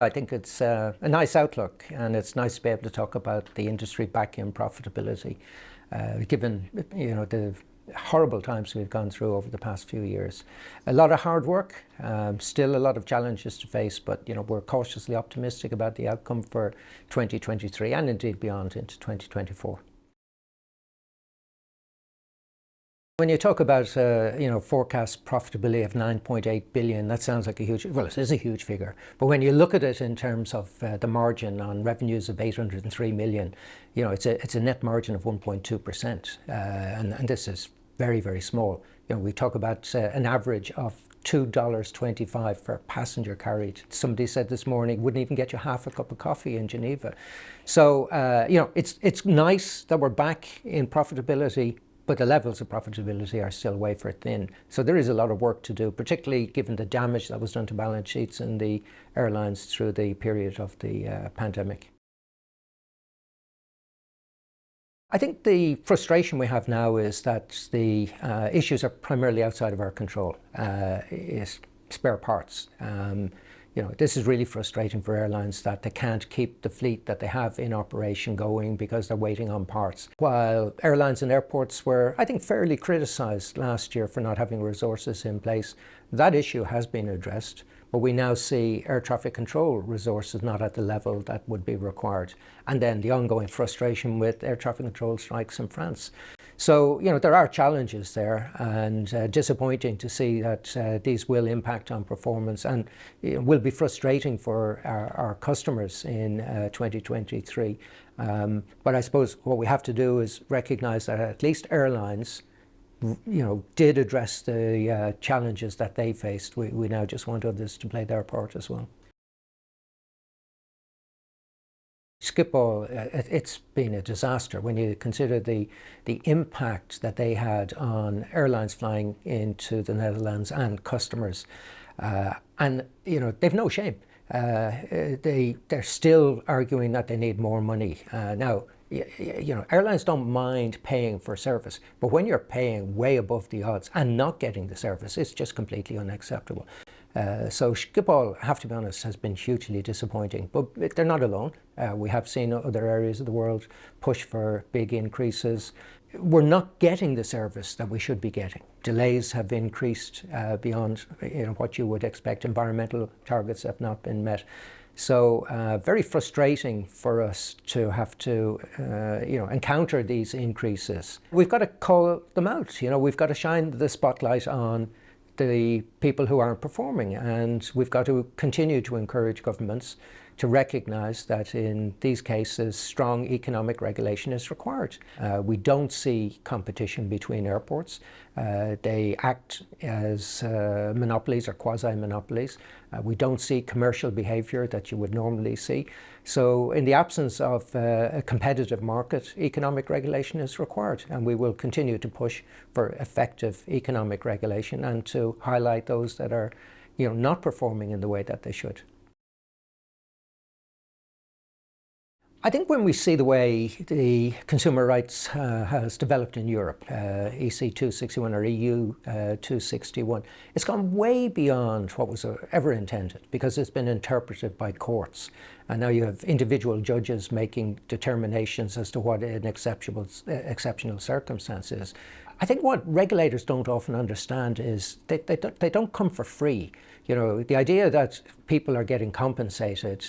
I think it's a nice outlook, and it's nice to be able to talk about the industry back in profitability, given the horrible times we've gone through over the past few years. A lot of hard work, still a lot of challenges to face, but we're cautiously optimistic about the outcome for 2023 and indeed beyond into 2024. When you talk about forecast profitability of 9.8 billion, that sounds like a huge, well, it is a huge figure. But when you look at it in terms of the margin on revenues of 803 million, it's a net margin of 1.2%, and this is very, very small. We talk about an average of $2.25 per passenger carried. Somebody said this morning wouldn't even get you half a cup of coffee in Geneva. So it's nice that we're back in profitability, but the levels of profitability are still wafer thin. So there is a lot of work to do, particularly given the damage that was done to balance sheets in the airlines through the period of the pandemic. I think the frustration we have now is that the issues are primarily outside of our control. Is spare parts. This is really frustrating for airlines that they can't keep the fleet that they have in operation going because they're waiting on parts. While airlines and airports were, I think, fairly criticised last year for not having resources in place, that issue has been addressed, but we now see air traffic control resources not at the level that would be required. And then the ongoing frustration with air traffic control strikes in France. So, there are challenges there, and disappointing to see that these will impact on performance and will be frustrating for our customers in 2023. But I suppose what we have to do is recognise that at least airlines did address the challenges that they faced. We now just want others to play their part as well. Schiphol, it's been a disaster when you consider the impact that they had on airlines flying into the Netherlands and customers. And they've no shame. They're still arguing that they need more money. Now, airlines don't mind paying for service, but when you're paying way above the odds and not getting the service, it's just completely unacceptable. So Schiphol, I have to be honest, has been hugely disappointing, but they're not alone. We have seen other areas of the world push for big increases. We're not getting the service that we should be getting. Delays have increased beyond what you would expect. Environmental targets have not been met. So very frustrating for us to have to encounter these increases. We've got to call them out. We've got to shine the spotlight on the people who aren't performing, and we've got to continue to encourage governments to recognise that in these cases strong economic regulation is required. We don't see competition between airports. They act as monopolies or quasi-monopolies. We don't see commercial behaviour that you would normally see. So in the absence of a competitive market, economic regulation is required, and we will continue to push for effective economic regulation and to highlight those that are not performing in the way that they should. I think when we see the way the consumer rights has developed in Europe, EC 261 or EU 261, it's gone way beyond what was ever intended because it's been interpreted by courts. And now you have individual judges making determinations as to what an exceptional circumstance is. I think what regulators don't often understand is they don't come for free. The idea that people are getting compensated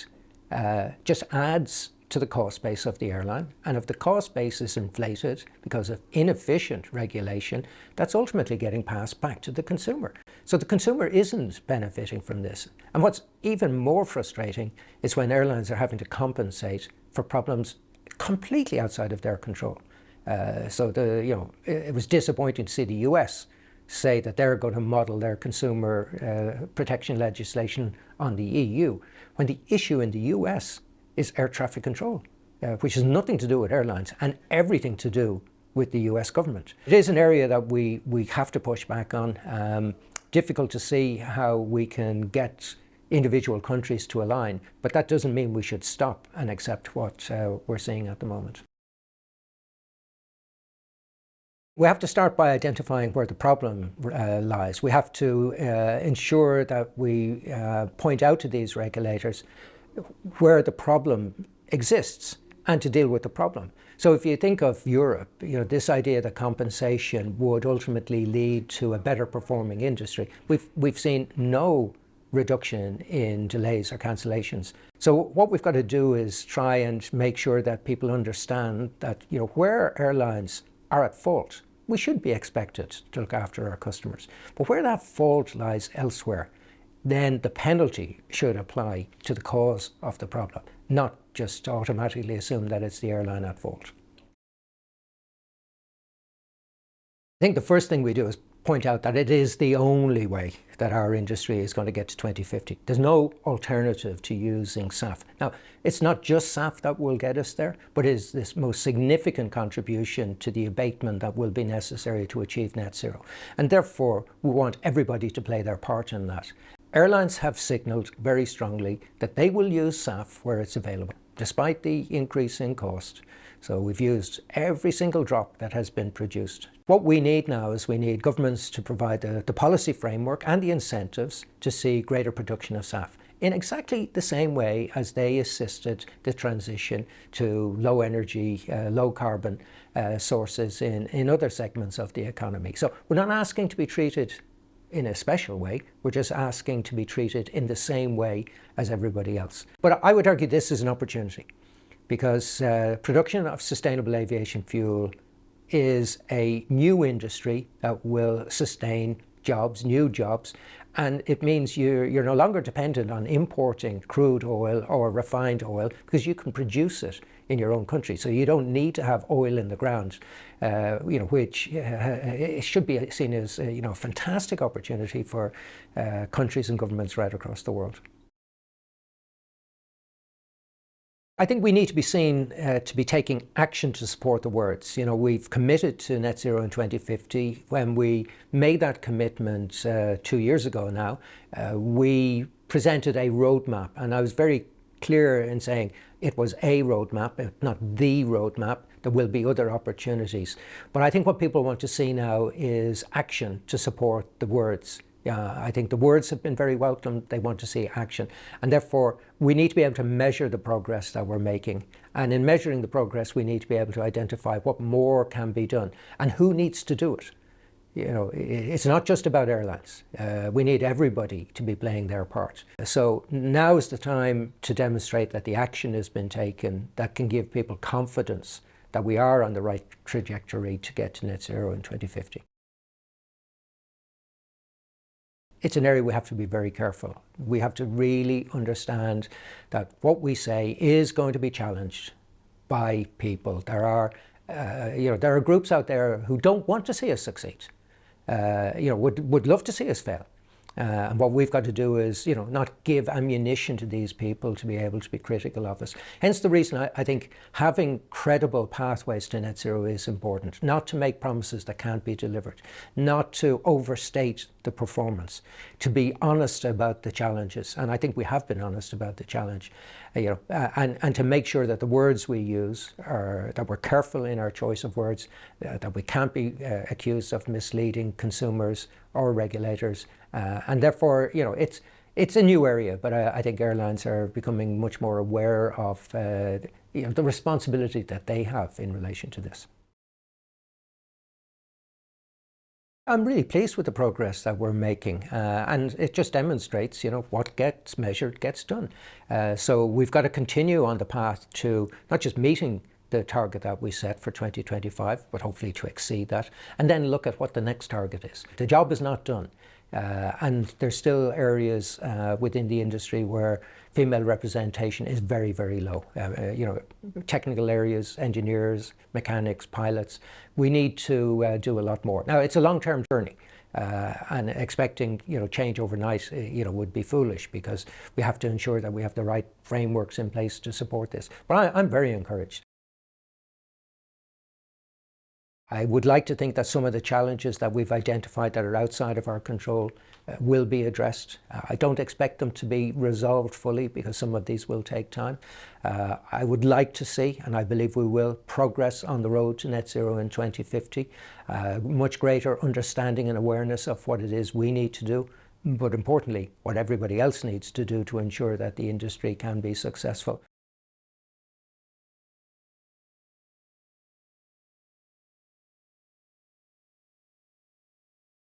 just adds to the cost base of the airline, and if the cost base is inflated because of inefficient regulation, that's ultimately getting passed back to the consumer. So the consumer isn't benefiting from this. And what's even more frustrating is when airlines are having to compensate for problems completely outside of their control. It was disappointing to see the US say that they're going to model their consumer protection legislation on the EU, when the issue in the US is air traffic control, which has nothing to do with airlines and everything to do with the US government. It is an area that we have to push back on. Difficult to see how we can get individual countries to align, but that doesn't mean we should stop and accept what we're seeing at the moment. We have to start by identifying where the problem lies. We have to ensure that we point out to these regulators where the problem exists and to deal with the problem. So if you think of Europe, this idea that compensation would ultimately lead to a better performing industry, we've seen no reduction in delays or cancellations. So what we've got to do is try and make sure that people understand that where airlines are at fault, we should be expected to look after our customers. But where that fault lies elsewhere, then the penalty should apply to the cause of the problem, not just automatically assume that it's the airline at fault. I think the first thing we do is point out that it is the only way that our industry is going to get to 2050. There's no alternative to using SAF. Now, it's not just SAF that will get us there, but it is this most significant contribution to the abatement that will be necessary to achieve net zero. And therefore, we want everybody to play their part in that. Airlines have signalled very strongly that they will use SAF where it's available, despite the increase in cost. So we've used every single drop that has been produced. What we need now is we need governments to provide the policy framework and the incentives to see greater production of SAF in exactly the same way as they assisted the transition to low energy, low carbon sources in other segments of the economy. So we're not asking to be treated in a special way, we're just asking to be treated in the same way as everybody else. But I would argue this is an opportunity, because production of sustainable aviation fuel is a new industry that will sustain jobs, new jobs, and it means you're no longer dependent on importing crude oil or refined oil, because you can produce it in your own country. So you don't need to have oil in the ground, which it should be seen as a fantastic opportunity for countries and governments right across the world. I think we need to be seen to be taking action to support the words. We've committed to net zero in 2050. When we made that commitment 2 years ago now, we presented a roadmap, and I was very clear in saying it was a roadmap, not the roadmap. There will be other opportunities. But I think what people want to see now is action to support the words. I think the words have been very welcome. They want to see action. And therefore, we need to be able to measure the progress that we're making. And in measuring the progress, we need to be able to identify what more can be done and who needs to do it. It's not just about airlines. We need everybody to be playing their part. So now is the time to demonstrate that the action has been taken that can give people confidence that we are on the right trajectory to get to net zero in 2050. It's an area we have to be very careful. We have to really understand that what we say is going to be challenged by people. There are groups out there who don't want to see us succeed. Would love to see us fail. And what we've got to do is, not give ammunition to these people to be able to be critical of us. Hence the reason I think having credible pathways to net zero is important. Not to make promises that can't be delivered. Not to overstate the performance. To be honest about the challenges. And I think we have been honest about the challenge. And to make sure that the words we use that we're careful in our choice of words, that we can't be accused of misleading consumers or regulators. And therefore, it's a new area, but I think airlines are becoming much more aware of the responsibility that they have in relation to this. I'm really pleased with the progress that we're making, and it just demonstrates, what gets measured gets done. So we've got to continue on the path to not just meeting the target that we set for 2025, but hopefully to exceed that, and then look at what the next target is. The job is not done. And there's still areas within the industry where female representation is very, very low. Technical areas, engineers, mechanics, pilots. We need to do a lot more. Now, it's a long-term journey, and expecting change overnight would be foolish, because we have to ensure that we have the right frameworks in place to support this. But I'm very encouraged. I would like to think that some of the challenges that we've identified that are outside of our control will be addressed. I don't expect them to be resolved fully, because some of these will take time. I would like to see, and I believe we will, progress on the road to net zero in 2050, much greater understanding and awareness of what it is we need to do but importantly, what everybody else needs to do to ensure that the industry can be successful.